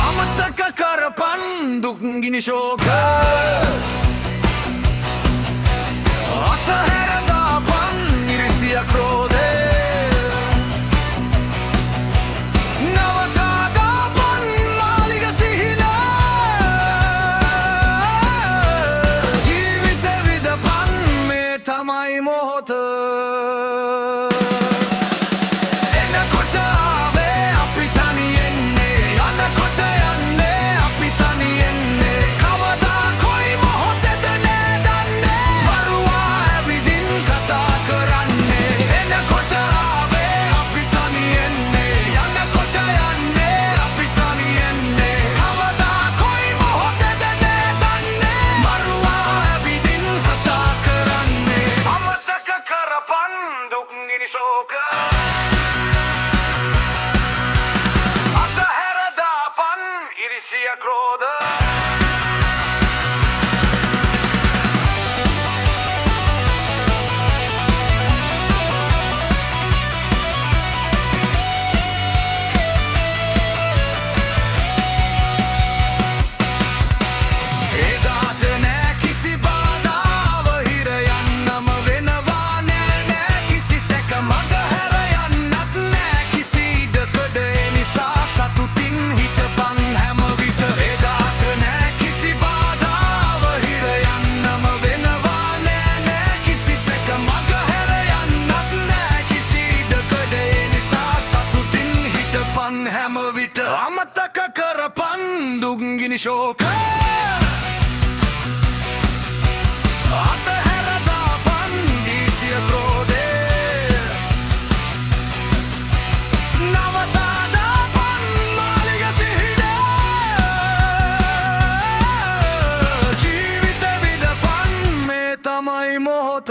අමතක කරපන් දුක් ගිනි ශෝක අතහැර දාපන් ඉරිසිය ක්‍රෝධය නවතා දාපන් මාලිග සිහින ජීවිත විදපන් මේ තමයි මොහොත එනකොට ආවේ අපි තනියෙන්නේ යනකොට යන්නේ අපි තනියෙන්නේ කවදා කොයි මොහොතේද නේ දන්නේ මරුවා ඇවිදින් කතා කරන්නේ එනකොට ආවේ අපි තනියෙන්නේ යනකොට යන්නේ අපි තනියෙන්නේ කවදා කොයි මොහොතේද නේ දන්නේ මරුවා ඇවිදින් කතා කරන්නේ අමතක කරපන් දුක් ගිනි ශෝක අතහැර දාපන් ඉරිසිය ක්‍රෝධ එදාට නෑ කිසි බාධාව හිර යන්නම වෙනවා නෑ නෑ කිසි සැක මඟ හැර යන්නත් නෑ කිසි ඉඩකඩ ඒ නිසා සතුටින් හිටපන් හැම විට එදාට නෑ කිසි බාධාව හිර යන්නම වෙනවා නෑ නෑ කිසි සැක මඟ හැර යන්නත් නෑ කිසි ඉඩකඩ ඒ නිසා සතුටින් හිටපන් හැම විට අමතක කරපන් දුක් ගිනි ශෝක අතහැර දාපන් ඊසිය ක්‍රෝධය නවතා දාපන් මාලිග සිහින ජීවිත විඳපන් මේ තමයි මොහොත